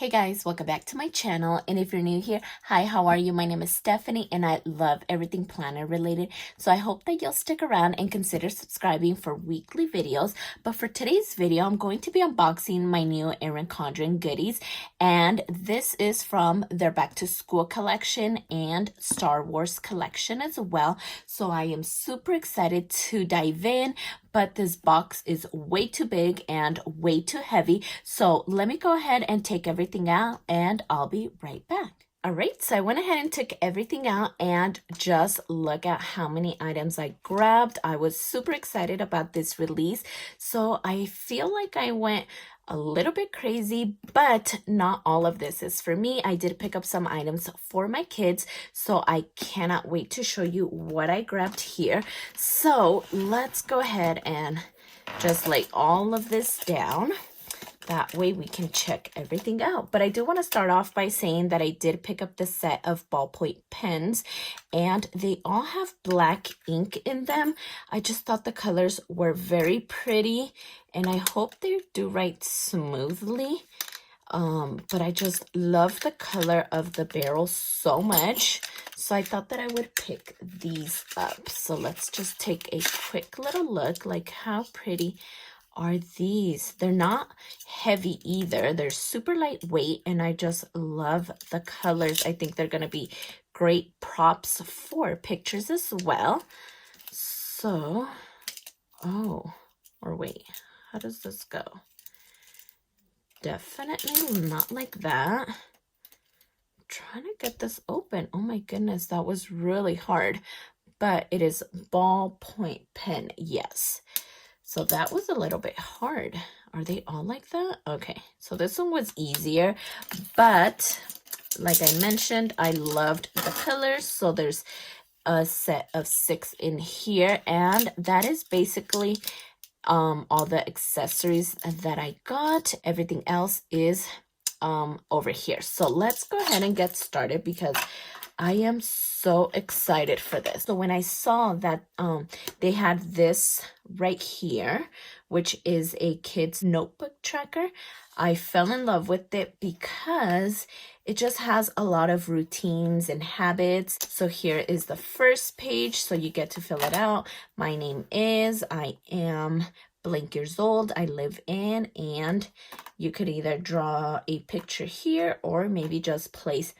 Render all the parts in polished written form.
Hey guys, welcome back to my channel, and if you're new here, hi, how are you? My name is Stephany and I love everything planner related, so I hope that you'll stick around and consider subscribing for weekly videos. But for today's video, I'm going to be unboxing my new Erin Condren goodies, and this is from their back to school collection and Star Wars collection as well, so I am super excited to dive in. But this box is way too big and way too heavy. So let me go ahead and take everything out and I'll be right back. All right, so I went ahead and took everything out and just look at how many items I grabbed. I was super excited about this release. So I feel like I went a little bit crazy, but not all of this is for me. I did pick up some items for my kids, so I cannot wait to show you what I grabbed here. So let's go ahead and just lay all of this down. That way we can check everything out. But I do want to start off by saying that I did pick up the set of ballpoint pens, and they all have black ink in them. I just thought the colors were very pretty, and I hope they do write smoothly. But I just love the color of the barrel so much, so I thought that I would pick these up. So let's just take a quick little look. Like, how pretty are these? They're not heavy either. They're super lightweight, and I just love the colors. I think they're going to be great props for pictures as well. So, or wait, how does this go? Definitely not like that. I'm trying to get this open. Oh my goodness, that was really hard. But it is ballpoint pen, yes. So that was a little bit hard. Are they all like that? Okay, so this one was easier, but like I mentioned, I loved the colors. So there's a set of 6 in here, and that is basically all the accessories that I got. Everything else is over here. So let's go ahead and get started because I am so excited for this. So when I saw that they had this right here, which is a kid's notebook tracker, I fell in love with it because it just has a lot of routines and habits. So here is the first page. So you get to fill it out. My name is, I am blank years old, I live in, and you could either draw a picture here or maybe just place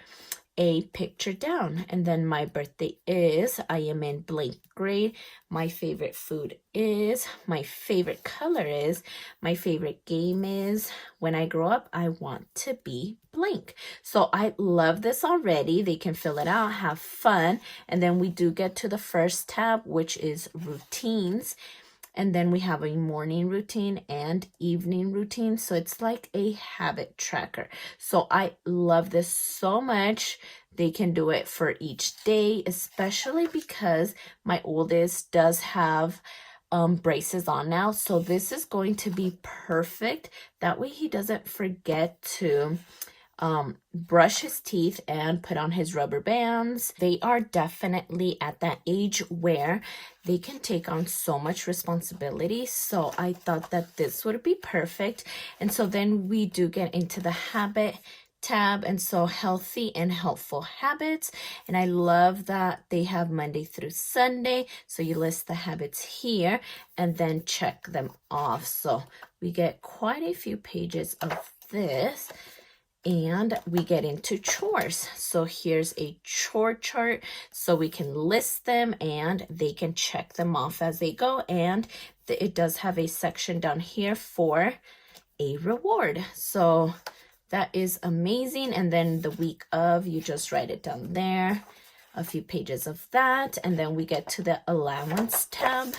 a picture down. And then my birthday is, I am in blank grade, my favorite food is, my favorite color is, my favorite game is, when I grow up I want to be blank. So I love this already. They can fill it out, have fun. And then we do get to the first tab, which is routines. And then we have a morning routine and evening routine. So it's like a habit tracker. So I love this so much. They can do it for each day, especially because my oldest does have braces on now. So this is going to be perfect. That way he doesn't forget to brush his teeth and put on his rubber bands. They are definitely at that age where they can take on so much responsibility. So I thought that this would be perfect. And so then we do get into the habit tab, and so healthy and helpful habits. And I love that they have Monday through Sunday. So you list the habits here and then check them off. So we get quite a few pages of this. And we get into chores. So here's a chore chart so we can list them and they can check them off as they go. And it does have a section down here for a reward. So that is amazing. And then the week of, you just write it down there, a few pages of that. And then we get to the allowance tab.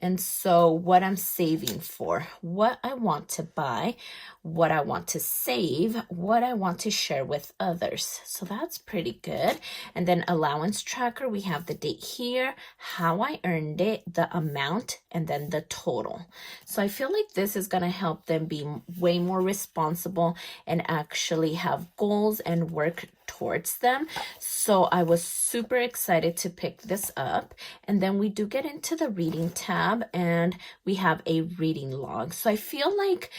And so what I'm saving for, what I want to buy, what I want to save, what I want to share with others. So that's pretty good. And then allowance tracker, we have the date here, how I earned it, the amount, and then the total. So I feel like this is going to help them be way more responsible and actually have goals and work towards them. So I was super excited to pick this up. And then we do get into the reading tab and we have a reading log. So I feel like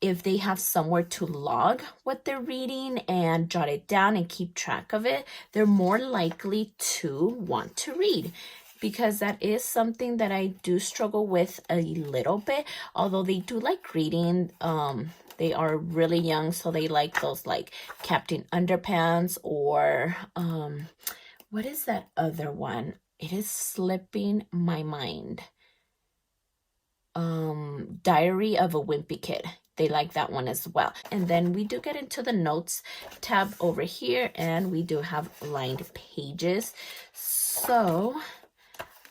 if they have somewhere to log what they're reading and jot it down and keep track of it, they're more likely to want to read, because that is something that I do struggle with a little bit. Although they do like reading, they are really young, so they like those like Captain Underpants or what is that other one? It is slipping my mind. Diary of a Wimpy Kid. They like that one as well. And then we do get into the notes tab over here, and we do have lined pages. So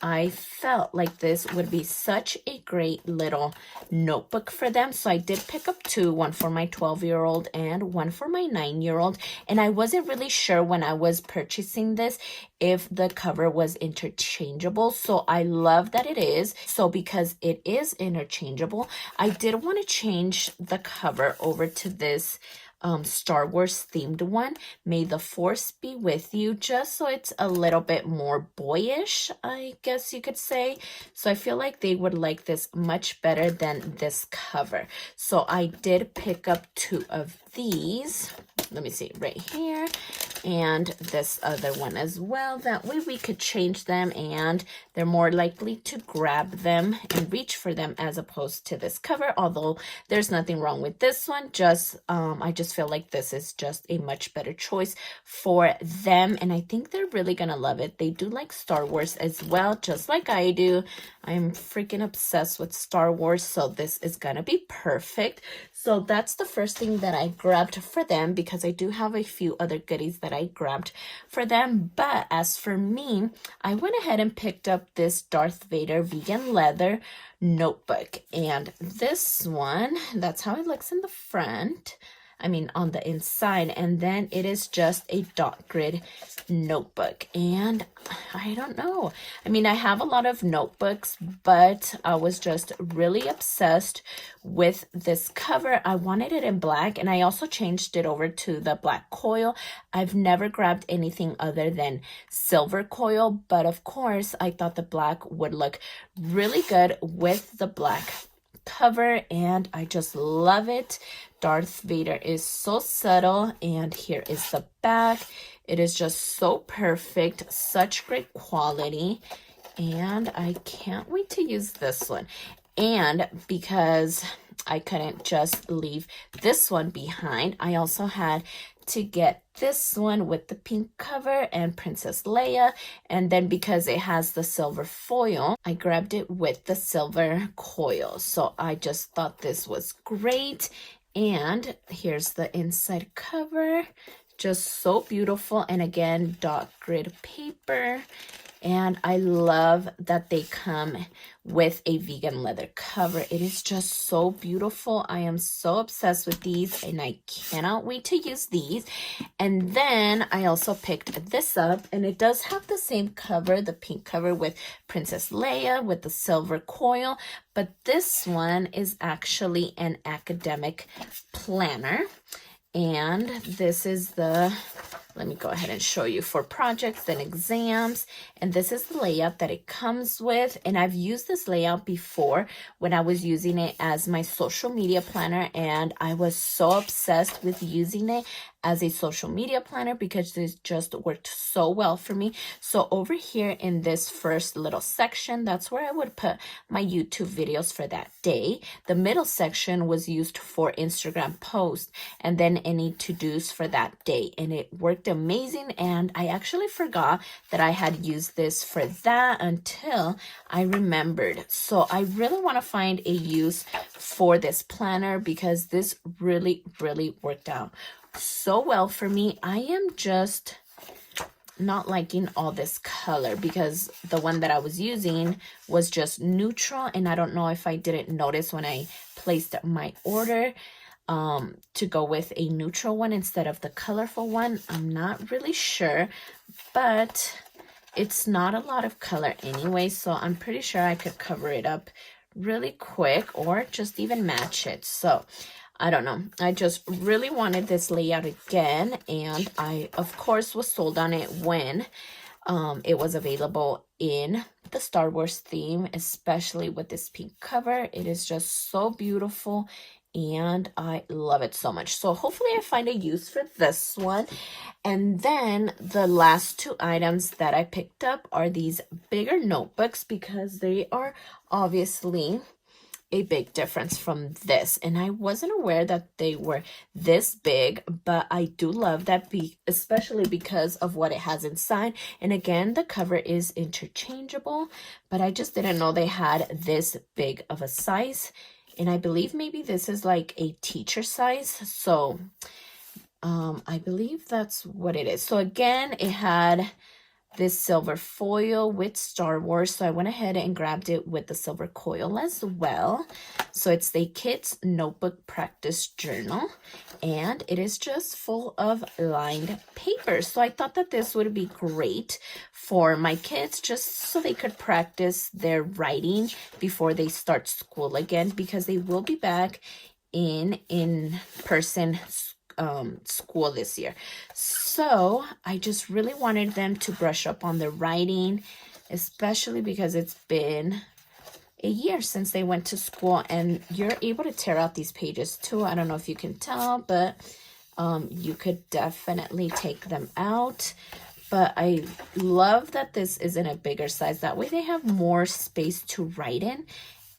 I felt like this would be such a great little notebook for them. So I did pick up two, one for my 12-year-old and one for my 9-year-old. And I wasn't really sure when I was purchasing this if the cover was interchangeable. So I love that it is. So because it is interchangeable, I did want to change the cover over to this Star Wars themed one. May the Force be with you, just so it's a little bit more boyish, I guess you could say. So I feel like they would like this much better than this cover. So I did pick up two of these. Let me see, right here, and this other one as well. That way we could change them and they're more likely to grab them and reach for them as opposed to this cover. Although there's nothing wrong with this one, just I just feel like this is just a much better choice for them, and I think they're really gonna love it. They do like Star Wars as well, just like I do. I'm freaking obsessed with Star Wars, so this is gonna be perfect. So that's the first thing that I grabbed for them, because I do have a few other goodies that I grabbed for them. But as for me, I went ahead and picked up this Darth Vader vegan leather notebook. And this one, that's how it looks in the front. I mean, on the inside. And then it is just a dot grid notebook. And I don't know. I mean, I have a lot of notebooks, but I was just really obsessed with this cover. I wanted it in black, and I also changed it over to the black coil. I've never grabbed anything other than silver coil, but of course, I thought the black would look really good with the black cover, and I just love it. Darth Vader is so subtle, and here is the back. It is just so perfect, such great quality, and I can't wait to use this one. And because I couldn't just leave this one behind, I also had to get this one with the pink cover and Princess Leia. And then because it has the silver foil, I grabbed it with the silver coil. So I just thought this was great. And here's the inside cover, just so beautiful. And again, dot grid paper. And I love that they come with a vegan leather cover. It is just so beautiful. I am so obsessed with these, and I cannot wait to use these. And then I also picked this up, and it does have the same cover, the pink cover with Princess Leia with the silver coil. But this one is actually an academic planner. And this is the, let me go ahead and show you, for projects and exams. And this is the layout that it comes with. And I've used this layout before when I was using it as my social media planner. And I was so obsessed with using it as a social media planner because this just worked so well for me. So over here in this first little section, that's where I would put my YouTube videos for that day. The middle section was used for Instagram posts, and then any to-dos for that day. And it worked amazing, and I actually forgot that I had used this for that until I remembered. So I really want to find a use for this planner because this really worked out so well for me. I am just not liking all this color because the one that I was using was just neutral, and I don't know if I didn't notice when I placed my order to go with a neutral one instead of the colorful one. I'm not really sure, but it's not a lot of color anyway, so I'm pretty sure I could cover it up really quick or just even match it. So I don't know. I just really wanted this layout again, and I, of course, was sold on it when it was available in the Star Wars theme, especially with this pink cover. It is just so beautiful, and I love it so much. So hopefully I find a use for this one. And then the last two items that I picked up are these bigger notebooks because they are obviously a big difference from this, and I wasn't aware that they were this big, but I do love that, especially because of what it has inside. And again, the cover is interchangeable, but I just didn't know they had this big of a size, and I believe maybe this is like a teacher size, so I believe that's what it is. So again, it had this silver foil with Star Wars, so I went ahead and grabbed it with the silver coil as well. So it's the Kids Notebook Practice Journal, and it is just full of lined paper. So I thought that this would be great for my kids, just so they could practice their writing before they start school again, because they will be back in person school this year. So I just really wanted them to brush up on their writing, especially because it's been a year since they went to school, and you're able to tear out these pages too. I don't know if you can tell, but you could definitely take them out. But I love that this is in a bigger size. That way they have more space to write in.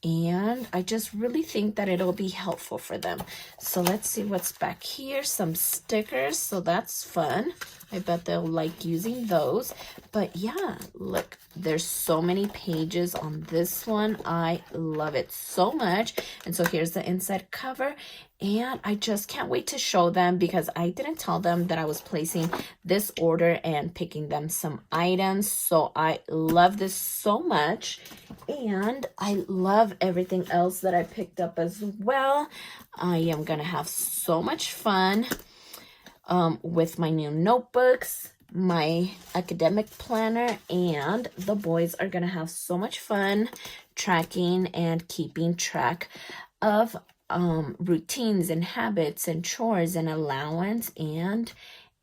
And I just really think that it'll be helpful for them. So let's see what's back here. Some stickers, so that's fun. I bet they'll like using those. But yeah, look, there's so many pages on this one. I love it so much. And so here's the inside cover. And I just can't wait to show them, because I didn't tell them that I was placing this order and picking them some items. So I love this so much. And I love everything else that I picked up as well. I am going to have so much fun with my new notebooks, my academic planner, and the boys are going to have so much fun tracking and keeping track of routines and habits and chores and allowance and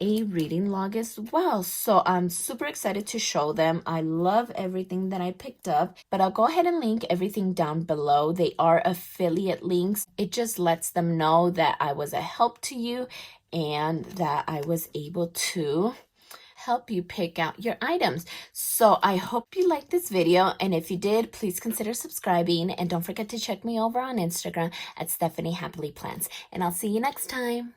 a reading log as well. So I'm super excited to show them. I love everything that I picked up, but I'll go ahead and link everything down below. They are affiliate links. It just lets them know that I was a help to you and that I was able to help you pick out your items. So I hope you liked this video, and if you did, please consider subscribing, and don't forget to check me over on Instagram at stephanyhappilyplans, and I'll see you next time.